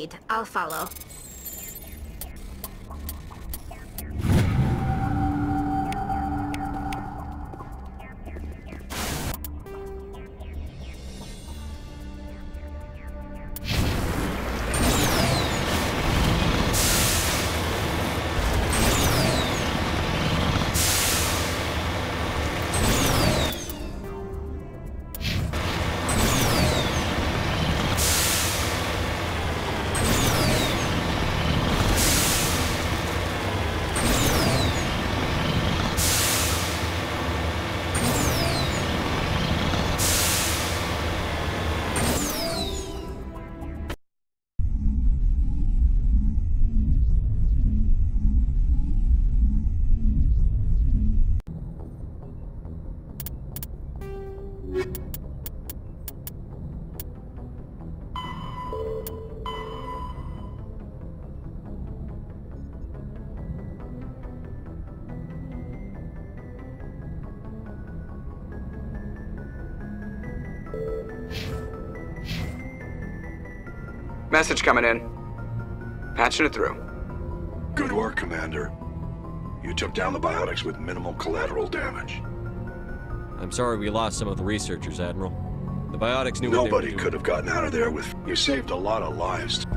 lead. I'll follow. Message coming in. Patching it through. Good work, Commander. You took down the biotics with minimal collateral damage. I'm sorry we lost some of the researchers, Admiral. The biotics knew what they were Nobody doing. could have gotten out of there with... You saved a lot of lives.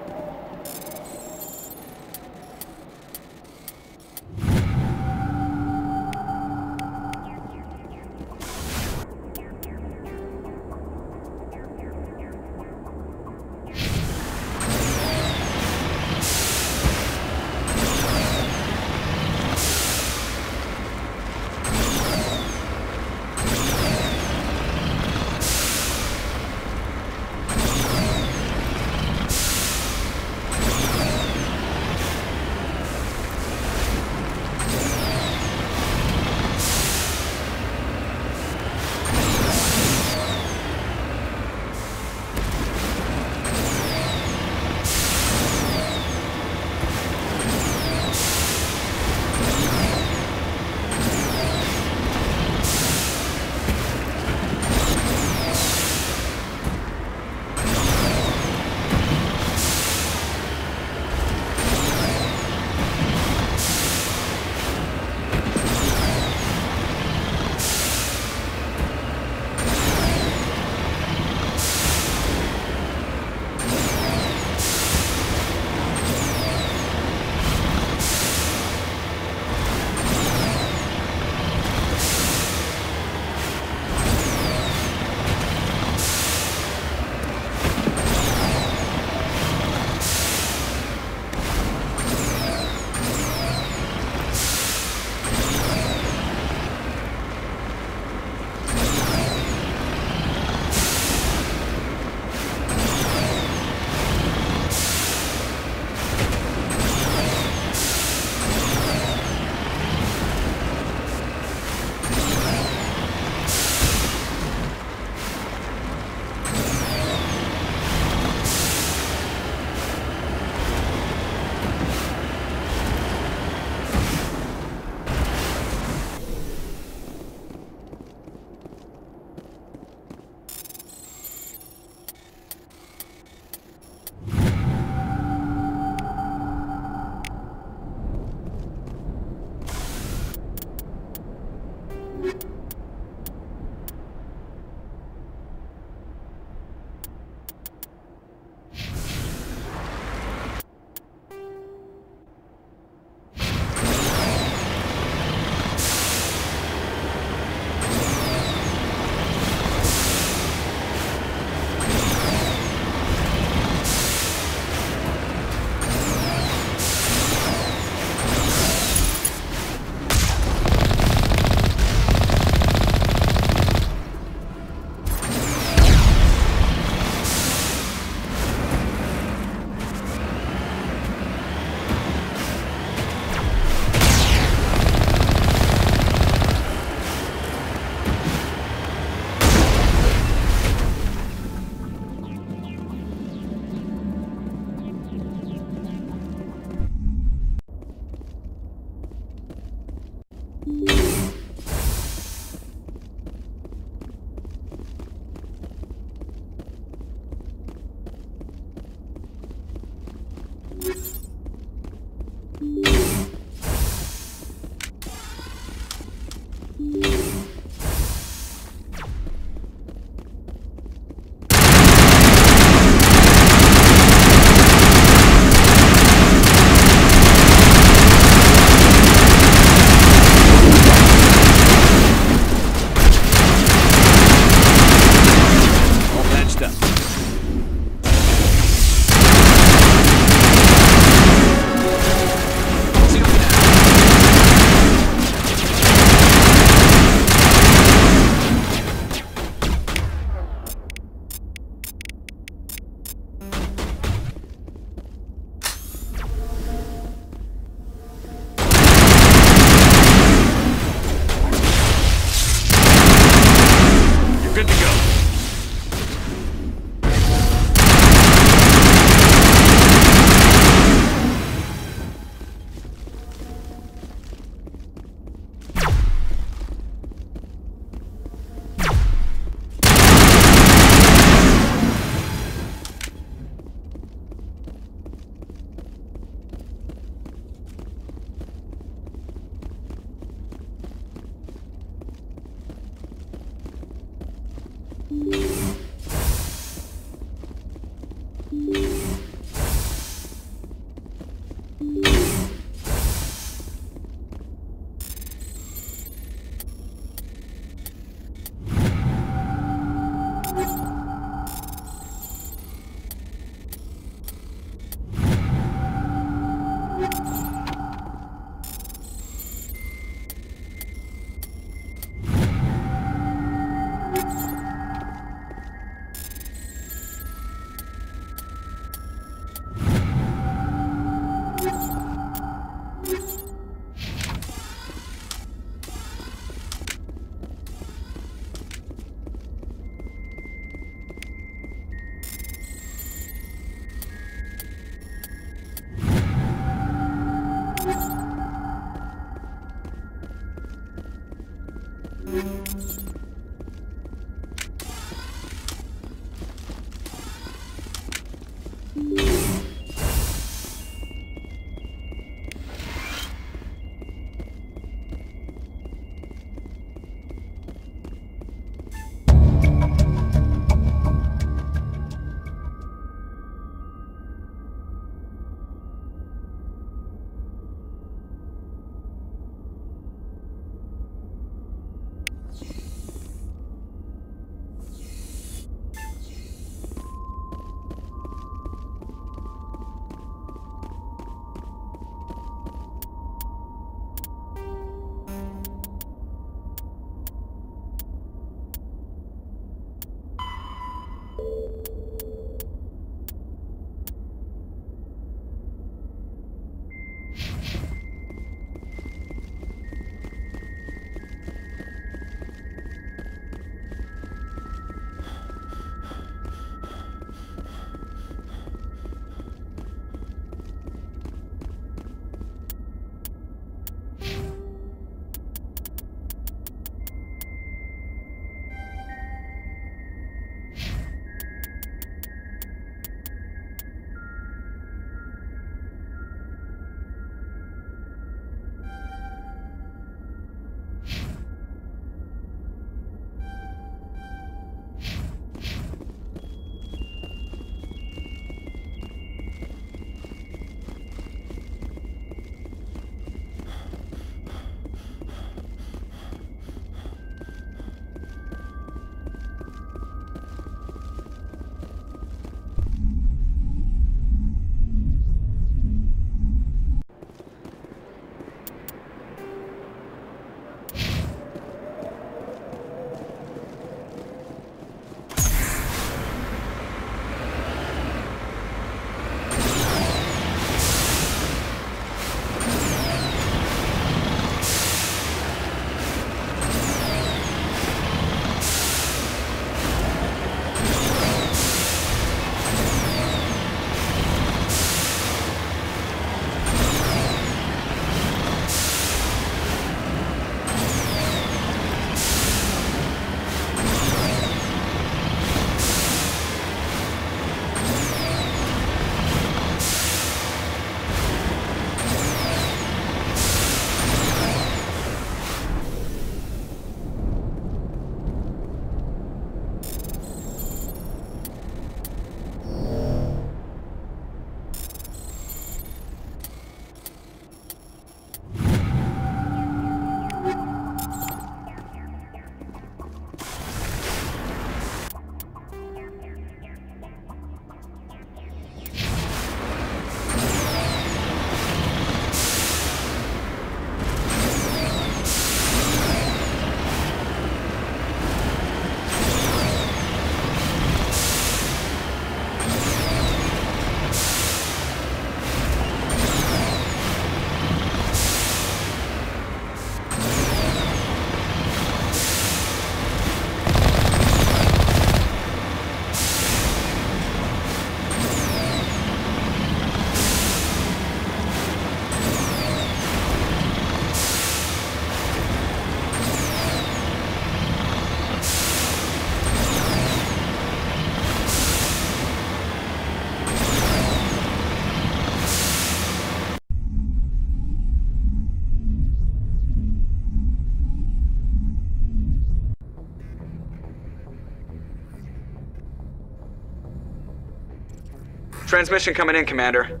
Transmission coming in, Commander.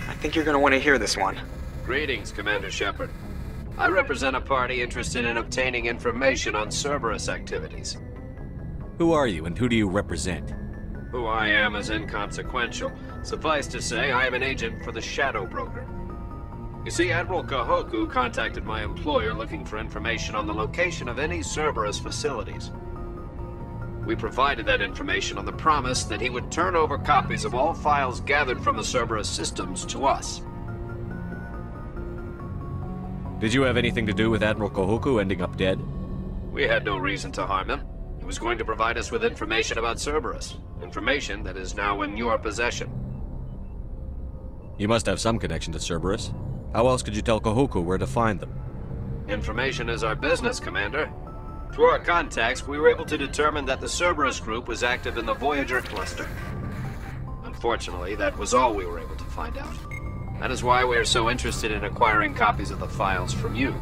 I think you're gonna want to hear this one. Greetings, Commander Shepard. I represent a party interested in obtaining information on Cerberus activities. Who are you, and who do you represent? Who I am is inconsequential. Suffice to say, I am an agent for the Shadow Broker. You see, Admiral Kahoku contacted my employer looking for information on the location of any Cerberus facilities. We provided that information on the promise that he would turn over copies of all files gathered from the Cerberus systems to us. Did you have anything to do with Admiral Kahoku ending up dead? We had no reason to harm him. He was going to provide us with information about Cerberus. Information that is now in your possession. You must have some connection to Cerberus. How else could you tell Kahoku where to find them? Information is our business, Commander. Through our contacts, we were able to determine that the Cerberus group was active in the Voyager cluster. Unfortunately, that was all we were able to find out. That is why we are so interested in acquiring copies of the files from you.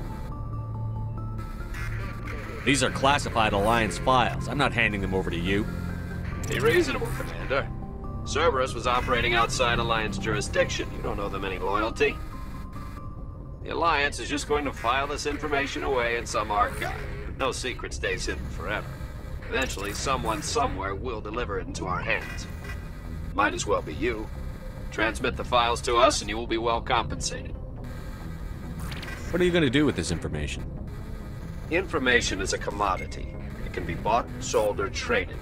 These are classified Alliance files. I'm not handing them over to you. Be reasonable, Commander. Cerberus was operating outside Alliance jurisdiction. You don't owe them any loyalty. The Alliance is just going to file this information away in some archive. No secret stays hidden forever. Eventually, someone somewhere will deliver it into our hands. Might as well be you. Transmit the files to us and you will be well compensated. What are you going to do with this information? Information is a commodity. It can be bought, sold, or traded.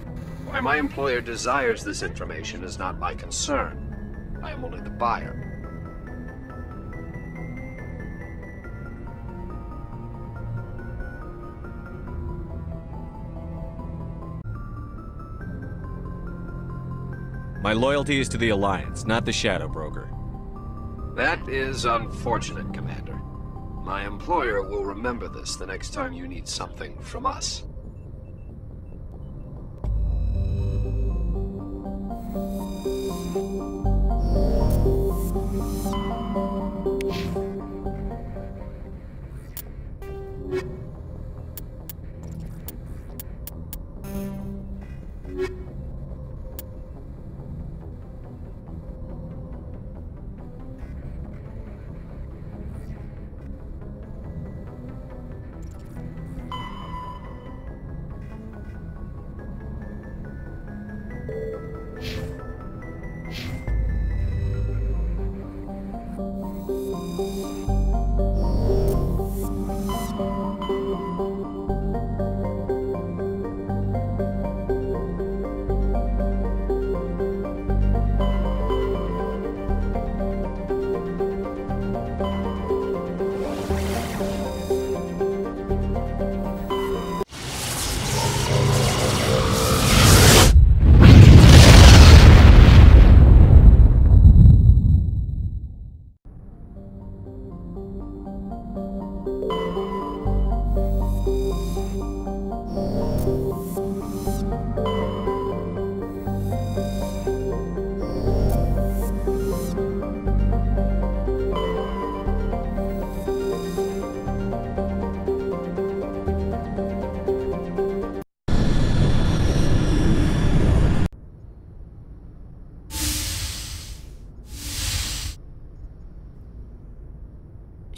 Why my employer desires this information is not my concern. I am only the buyer. My loyalty is to the Alliance, not the Shadow Broker. That is unfortunate, Commander. My employer will remember this the next time you need something from us.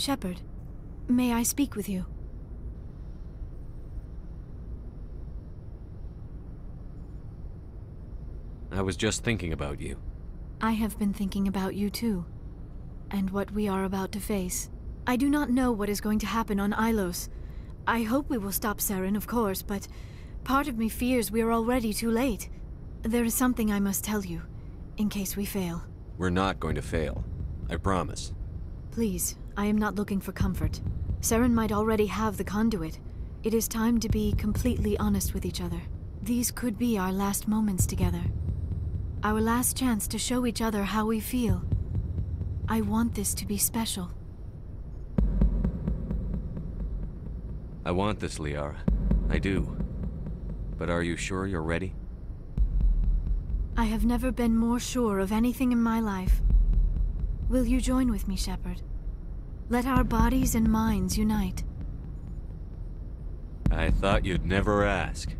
Shepard, may I speak with you? I was just thinking about you. I have been thinking about you too, and what we are about to face. I do not know what is going to happen on Ilos. I hope we will stop Saren, of course, but part of me fears we are already too late. There is something I must tell you, in case we fail. We're not going to fail. I promise. Please, I am not looking for comfort. Saren might already have the conduit. It is time to be completely honest with each other. These could be our last moments together. Our last chance to show each other how we feel. I want this to be special. I want this, Liara. I do. But are you sure you're ready? I have never been more sure of anything in my life. Will you join with me, Shepard? Let our bodies and minds unite. I thought you'd never ask.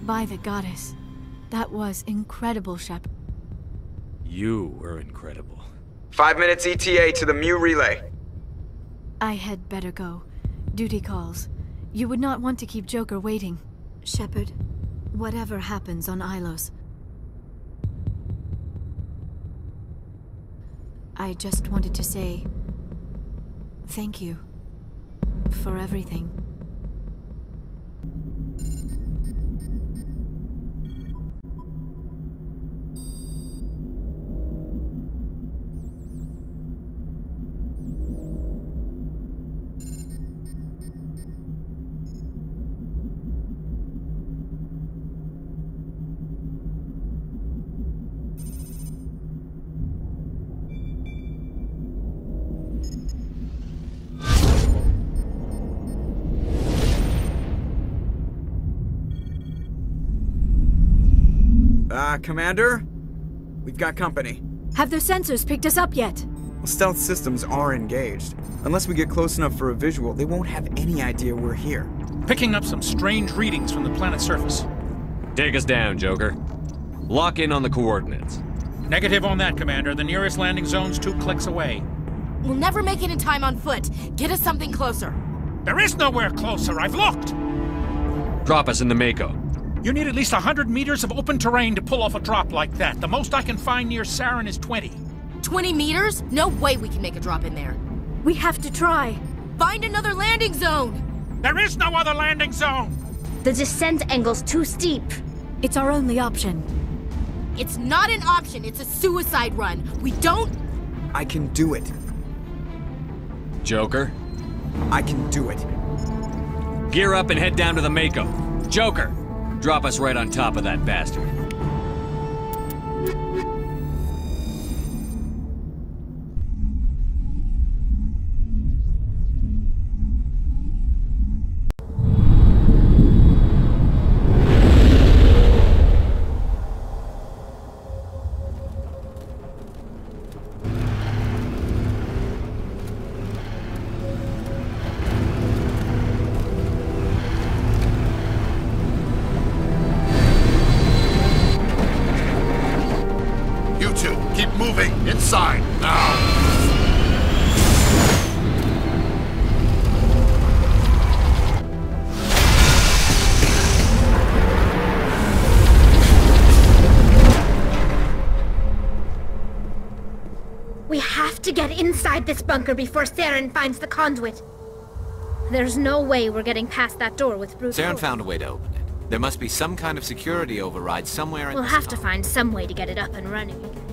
By the goddess. That was incredible, Shepard. You were incredible. 5 minutes ETA to the Mu relay. I had better go. Duty calls. You would not want to keep Joker waiting. Shepard, whatever happens on Ilos, I just wanted to say thank you for everything. Commander? We've got company. Have their sensors picked us up yet? Well, stealth systems are engaged. Unless we get close enough for a visual, they won't have any idea we're here. Picking up some strange readings from the planet's surface. Take us down, Joker. Lock in on the coordinates. Negative on that, Commander. The nearest landing zone's 2 clicks away. We'll never make it in time on foot. Get us something closer. There is nowhere closer. I've looked. Drop us in the Mako. You need at least 100 meters of open terrain to pull off a drop like that. The most I can find near Saren is 20. 20 meters? No way we can make a drop in there. We have to try. Find another landing zone! There is no other landing zone! The descent angle's too steep. It's our only option. It's not an option, it's a suicide run. We don't... I can do it. Joker, I can do it. gear up and head down to the Mako. Joker, drop us right on top of that bastard. Keep moving! Inside! Now! We have to get inside this bunker before Saren finds the conduit. There's no way we're getting past that door with brute Saren force. found a way to open it. There must be some kind of security override somewhere in We'll this have to tunnel. find some way to get it up and running again.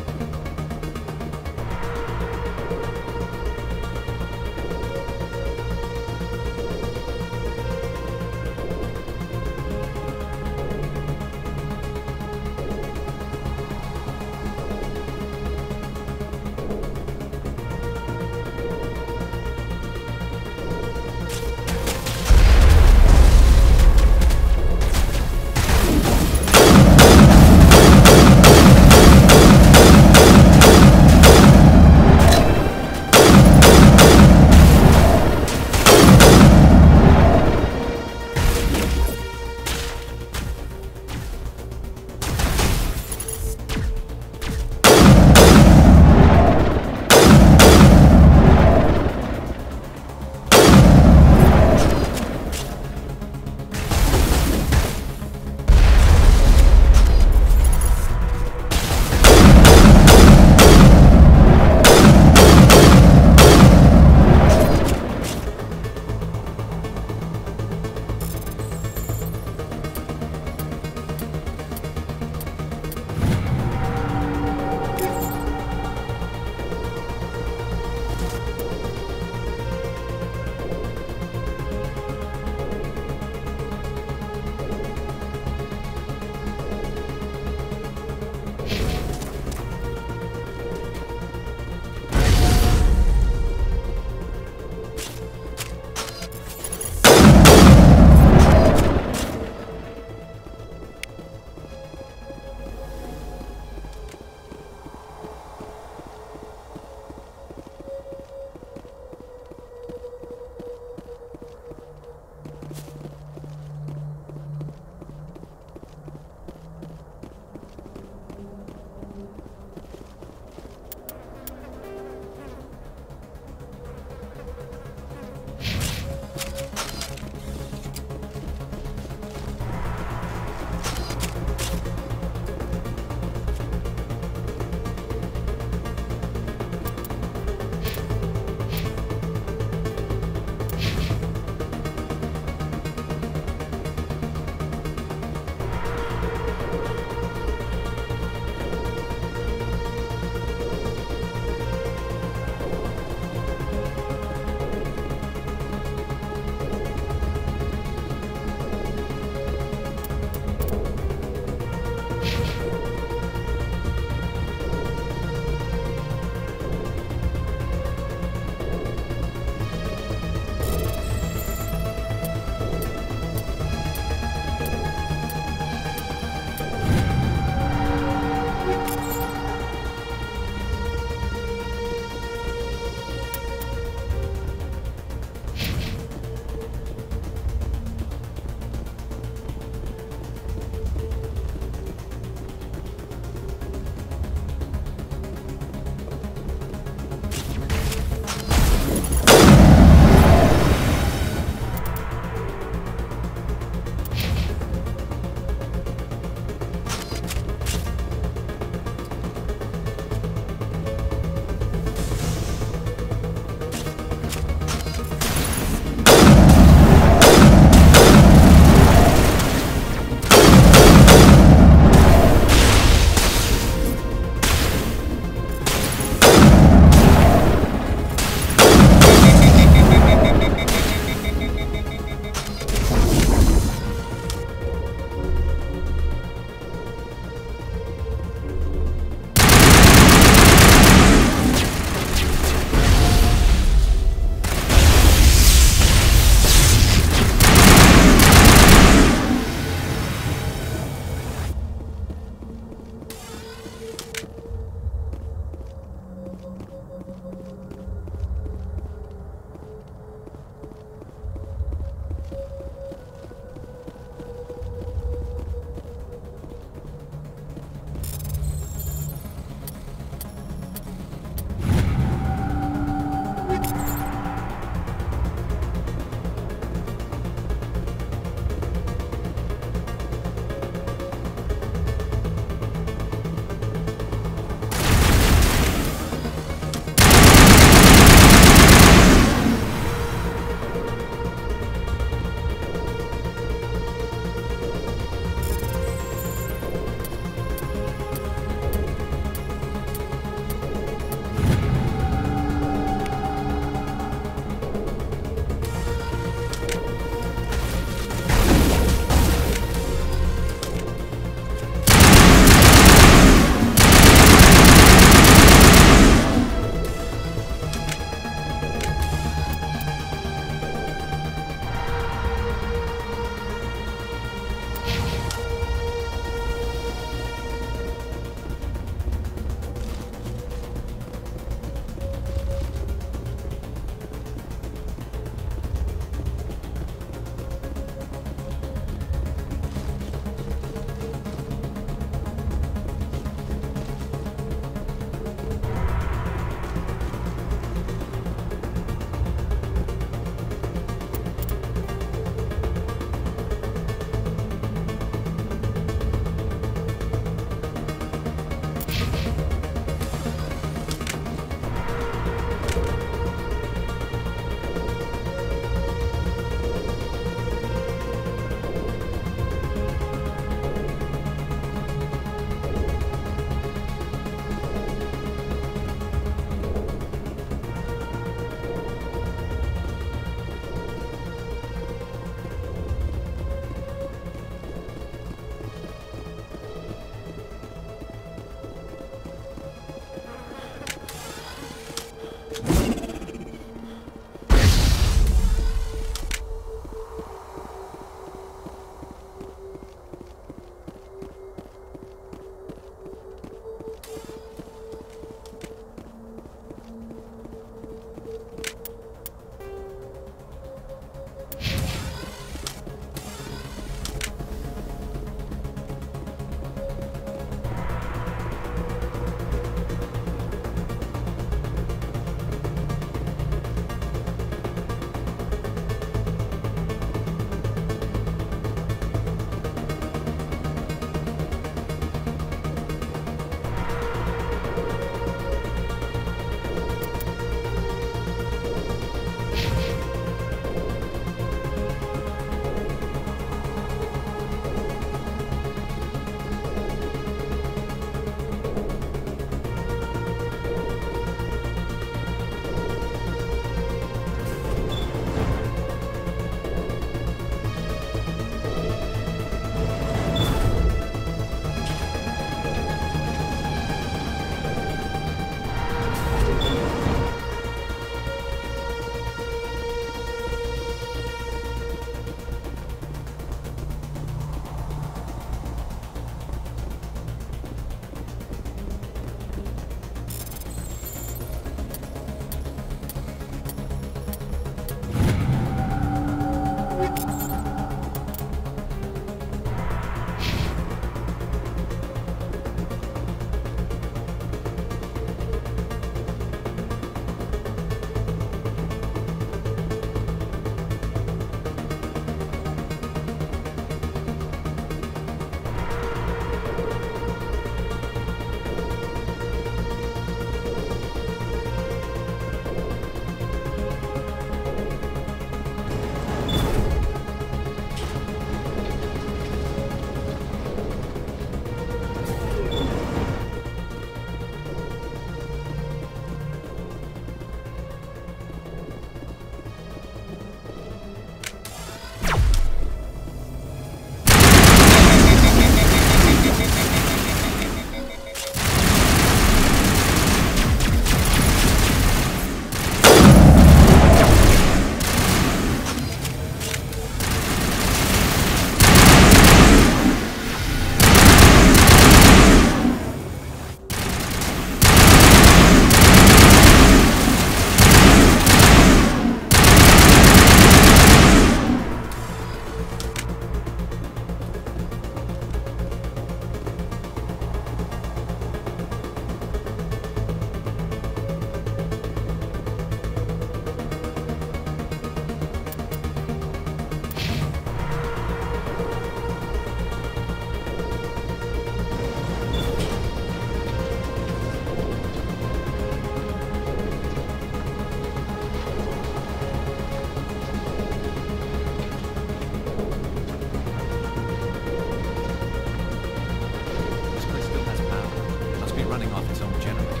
be running off its own generator.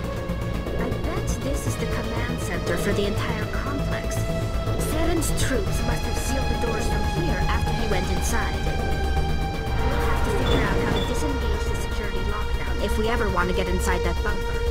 I bet this is the command center for the entire complex. Saren's troops must have sealed the doors from here after he went inside. We'll have to figure out how to disengage the security lockdown if we ever want to get inside that bunker.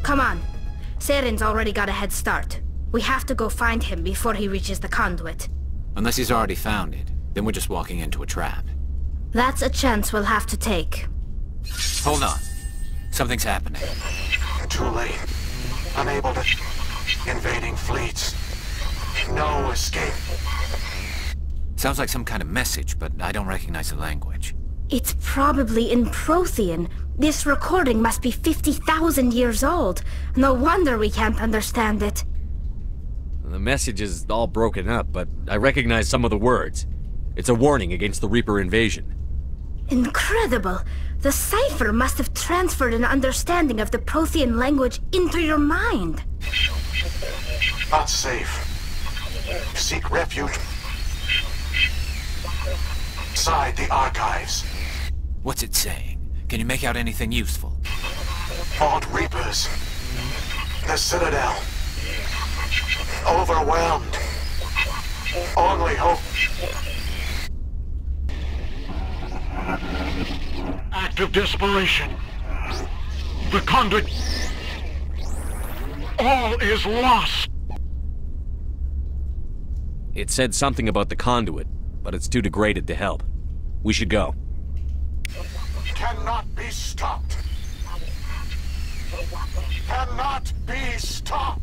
Come on. Saren's already got a head start. We have to go find him before he reaches the conduit. Unless he's already found it, then we're just walking into a trap. That's a chance we'll have to take. Hold on. Something's happening. Too late. Unable to... Invading fleets. No escape. Sounds like some kind of message, but I don't recognize the language. It's probably in Prothean. This recording must be 50,000 years old. No wonder we can't understand it. The message is all broken up, but I recognize some of the words. It's a warning against the Reaper invasion. Incredible! The cipher must have transferred an understanding of the Prothean language into your mind. Not safe. Seek refuge inside the archives. What's it saying? Can you make out anything useful? Fought Reapers. The Citadel. Overwhelmed. Only hope. Act of desperation. The conduit. All is lost. It said something about the conduit, but it's too degraded to help. We should go. Cannot be stopped. Cannot be stopped.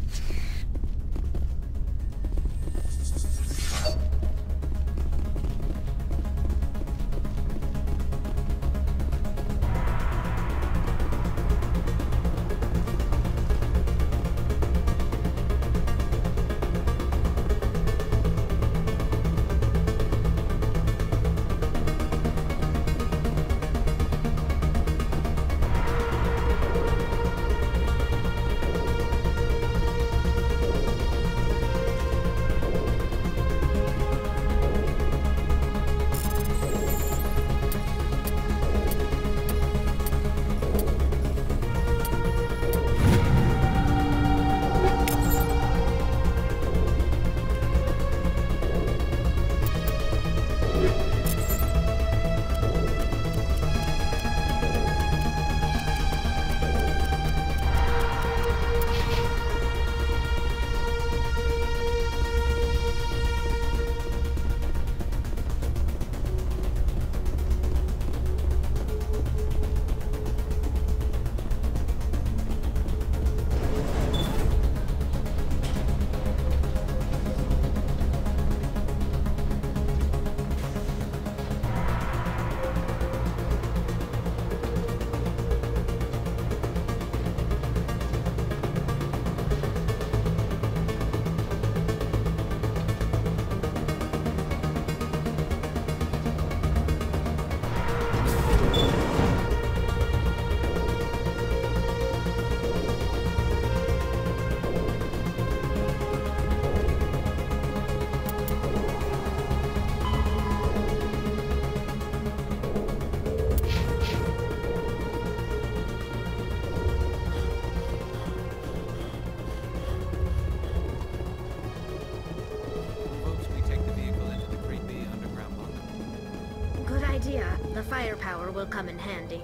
firepower will come in handy. I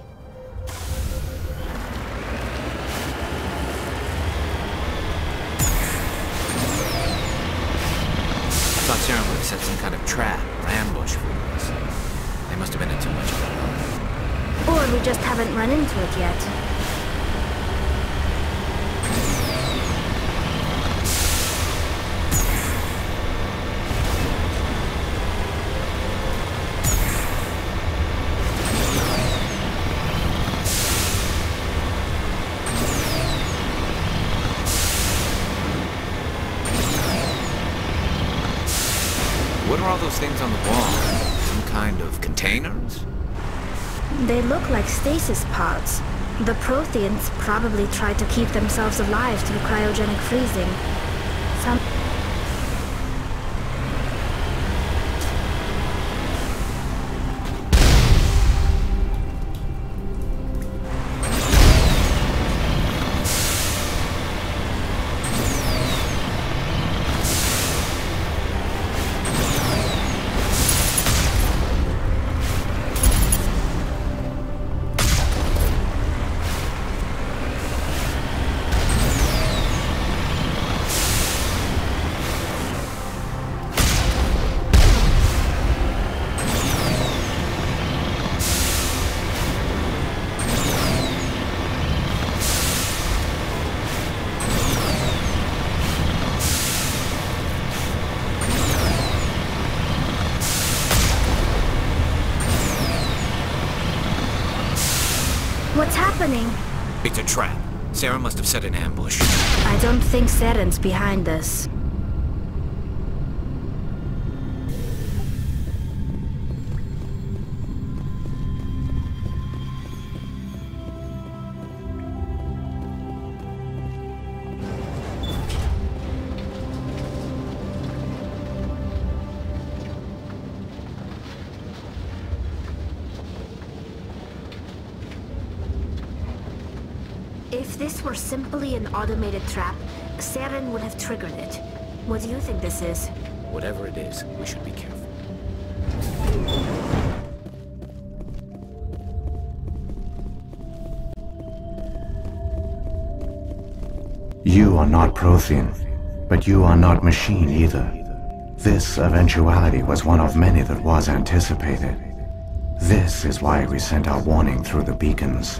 thought Saren would have set some kind of trap or ambush for us. They must have been in too much of a hurry. Or we just haven't run into it yet. What are all those things on the wall? Some kind of containers? They look like stasis pods. The Protheans probably tried to keep themselves alive through cryogenic freezing. Some... What's happening? It's a trap. Saren must have set an ambush. I don't think Saren's behind this. If this were simply an automated trap, Saren would have triggered it. What do you think this is? Whatever it is, we should be careful. You are not Prothean, but you are not machine either. This eventuality was one of many that was anticipated. This is why we sent our warning through the beacons.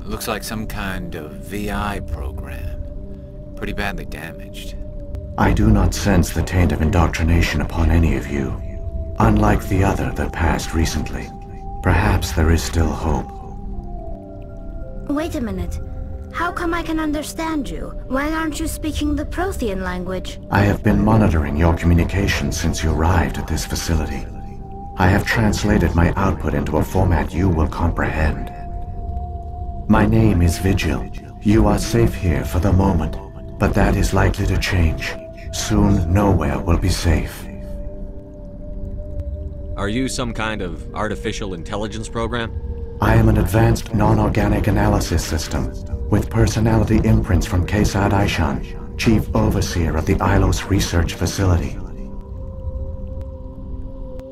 Looks like some kind of VI program. Pretty badly damaged. I do not sense the taint of indoctrination upon any of you. Unlike the other that passed recently. Perhaps there is still hope. Wait a minute. How come I can understand you? Why aren't you speaking the Prothean language? I have been monitoring your communications since you arrived at this facility. I have translated my output into a format you will comprehend. My name is Vigil. You are safe here for the moment, but that is likely to change. Soon, nowhere will be safe. Are you some kind of artificial intelligence program? I am an advanced non-organic analysis system, with personality imprints from Kesad Aishan, Chief Overseer of the Ilos Research Facility.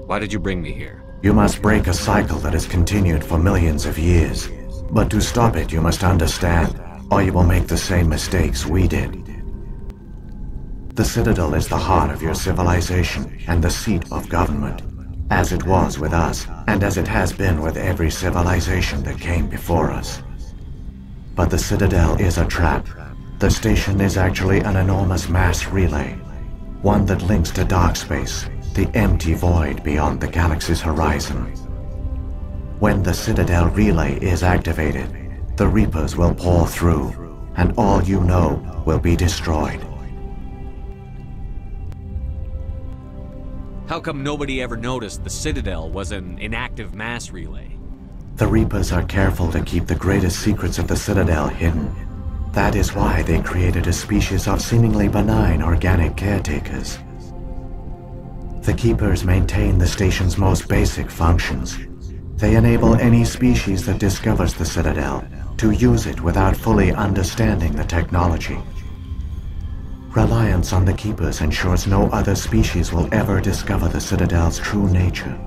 Why did you bring me here? You must break a cycle that has continued for millions of years. But to stop it, you must understand, or you will make the same mistakes we did. The Citadel is the heart of your civilization and the seat of government, as it was with us, and as it has been with every civilization that came before us. But the Citadel is a trap. The station is actually an enormous mass relay, one that links to dark space, the empty void beyond the galaxy's horizon. When the Citadel relay is activated, the Reapers will pour through, and all you know will be destroyed. How come nobody ever noticed the Citadel was an inactive mass relay? The Reapers are careful to keep the greatest secrets of the Citadel hidden. That is why they created a species of seemingly benign organic caretakers. The Keepers maintain the station's most basic functions. They enable any species that discovers the Citadel to use it without fully understanding the technology. Reliance on the Keepers ensures no other species will ever discover the Citadel's true nature.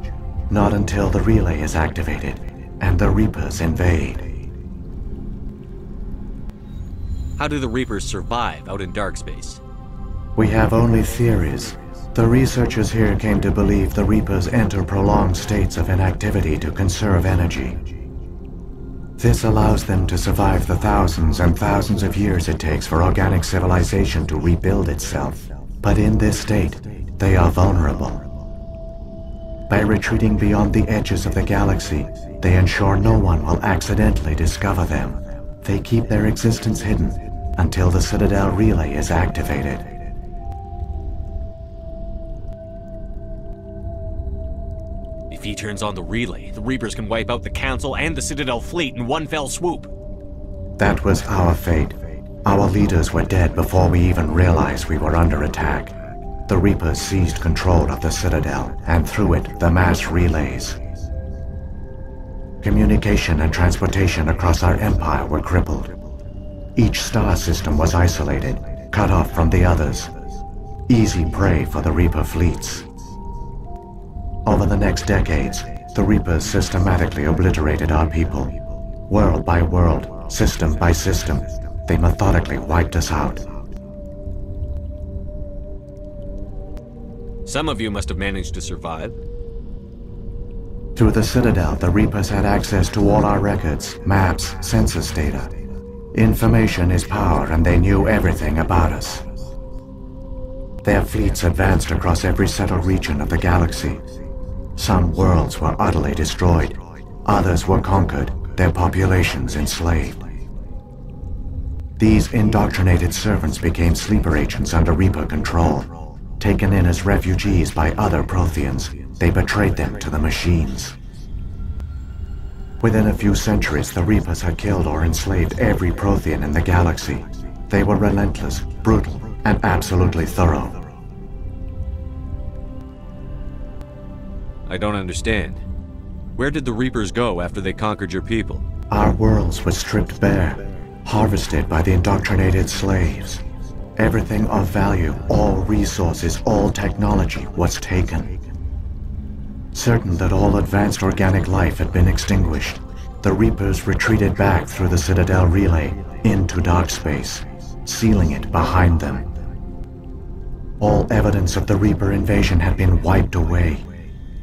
Not until the relay is activated and the Reapers invade. How do the Reapers survive out in dark space? We have only theories. The researchers here came to believe the Reapers enter prolonged states of inactivity to conserve energy. This allows them to survive the thousands and thousands of years it takes for organic civilization to rebuild itself. But in this state, they are vulnerable. By retreating beyond the edges of the galaxy, they ensure no one will accidentally discover them. They keep their existence hidden until the Citadel relay is activated. If he turns on the relay, the Reapers can wipe out the Council and the Citadel fleet in one fell swoop. That was our fate. Our leaders were dead before we even realized we were under attack. The Reapers seized control of the Citadel, and through it, the mass relays. Communication and transportation across our empire were crippled. Each star system was isolated, cut off from the others. Easy prey for the Reaper fleets. Over the next decades, the Reapers systematically obliterated our people. World by world, system by system, they methodically wiped us out. Some of you must have managed to survive. Through the Citadel, the Reapers had access to all our records, maps, census data. Information is power, and they knew everything about us. Their fleets advanced across every settled region of the galaxy. Some worlds were utterly destroyed. Others were conquered, their populations enslaved. These indoctrinated servants became sleeper agents under Reaper control. Taken in as refugees by other Protheans, they betrayed them to the machines. Within a few centuries, the Reapers had killed or enslaved every Prothean in the galaxy. They were relentless, brutal, and absolutely thorough. I don't understand. Where did the Reapers go after they conquered your people? Our worlds were stripped bare, harvested by the indoctrinated slaves. Everything of value, all resources, all technology was taken. Certain that all advanced organic life had been extinguished, the Reapers retreated back through the Citadel relay into dark space, sealing it behind them. All evidence of the Reaper invasion had been wiped away.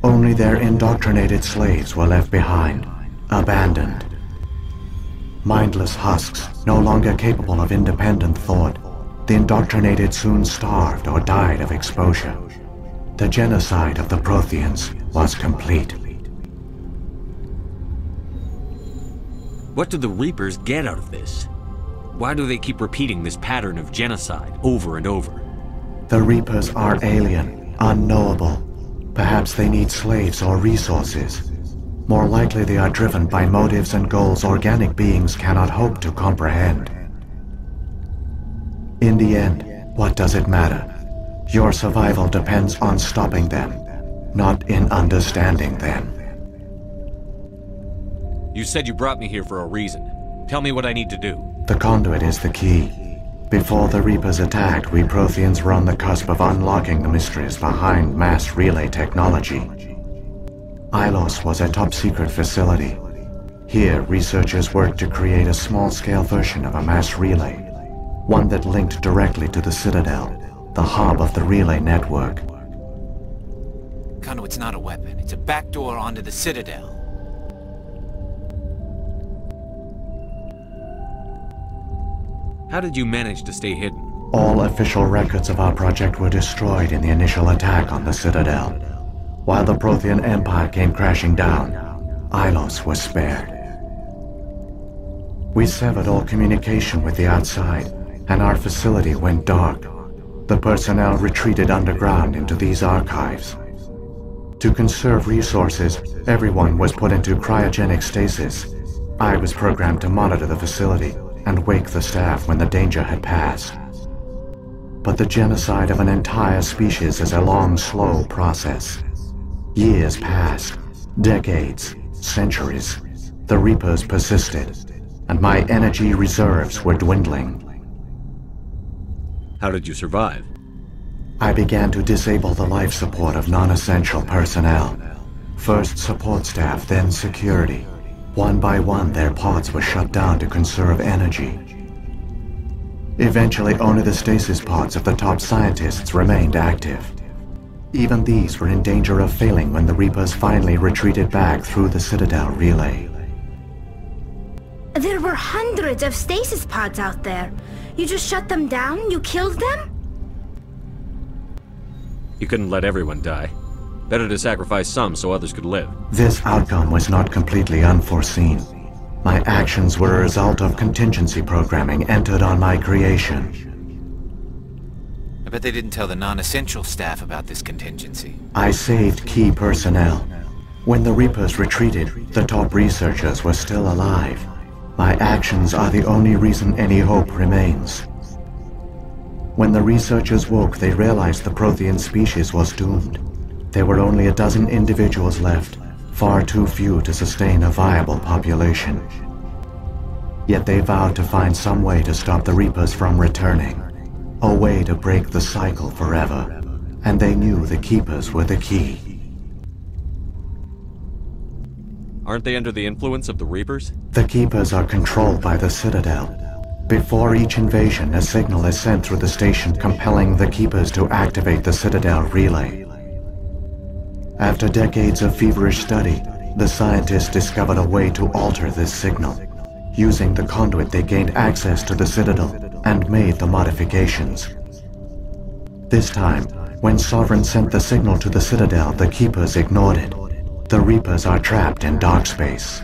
Only their indoctrinated slaves were left behind, abandoned. Mindless husks, no longer capable of independent thought, the indoctrinated soon starved or died of exposure. The genocide of the Protheans was complete. What do the Reapers get out of this? Why do they keep repeating this pattern of genocide over and over? The Reapers are alien, unknowable. Perhaps they need slaves or resources. More likely they are driven by motives and goals organic beings cannot hope to comprehend. In the end, what does it matter? Your survival depends on stopping them, not in understanding them. You said you brought me here for a reason. Tell me what I need to do. The conduit is the key. Before the Reapers attacked, we Protheans were on the cusp of unlocking the mysteries behind mass relay technology. Ilos was a top-secret facility. Here, researchers worked to create a small-scale version of a mass relay, one that linked directly to the Citadel, the hub of the relay network. Conduit's not a weapon. It's a backdoor onto the Citadel. How did you manage to stay hidden? All official records of our project were destroyed in the initial attack on the Citadel. While the Prothean Empire came crashing down, Ilos was spared. We severed all communication with the outside, and our facility went dark. The personnel retreated underground into these archives. To conserve resources, everyone was put into cryogenic stasis. I was programmed to monitor the facility and wake the staff when the danger had passed. But the genocide of an entire species is a long, slow process. Years passed, decades, centuries. The Reapers persisted, and my energy reserves were dwindling. How did you survive? I began to disable the life support of non-essential personnel. First support staff, then security. One by one, their pods were shut down to conserve energy. Eventually, only the stasis pods of the top scientists remained active. Even these were in danger of failing when the Reapers finally retreated back through the Citadel relay. There were hundreds of stasis pods out there. You just shut them down? You killed them? You couldn't let everyone die. Better to sacrifice some so others could live. This outcome was not completely unforeseen. My actions were a result of contingency programming entered on my creation. I bet they didn't tell the non-essential staff about this contingency. I saved key personnel. When the Reapers retreated, the top researchers were still alive. My actions are the only reason any hope remains. When the researchers woke, they realized the Prothean species was doomed. There were only a dozen individuals left, far too few to sustain a viable population. Yet they vowed to find some way to stop the Reapers from returning. A way to break the cycle forever. And they knew the Keepers were the key. Aren't they under the influence of the Reapers? The Keepers are controlled by the Citadel. Before each invasion, a signal is sent through the station compelling the Keepers to activate the Citadel relay. After decades of feverish study, the scientists discovered a way to alter this signal. Using the conduit, they gained access to the Citadel and made the modifications. This time, when Sovereign sent the signal to the Citadel, the Keepers ignored it. The Reapers are trapped in dark space.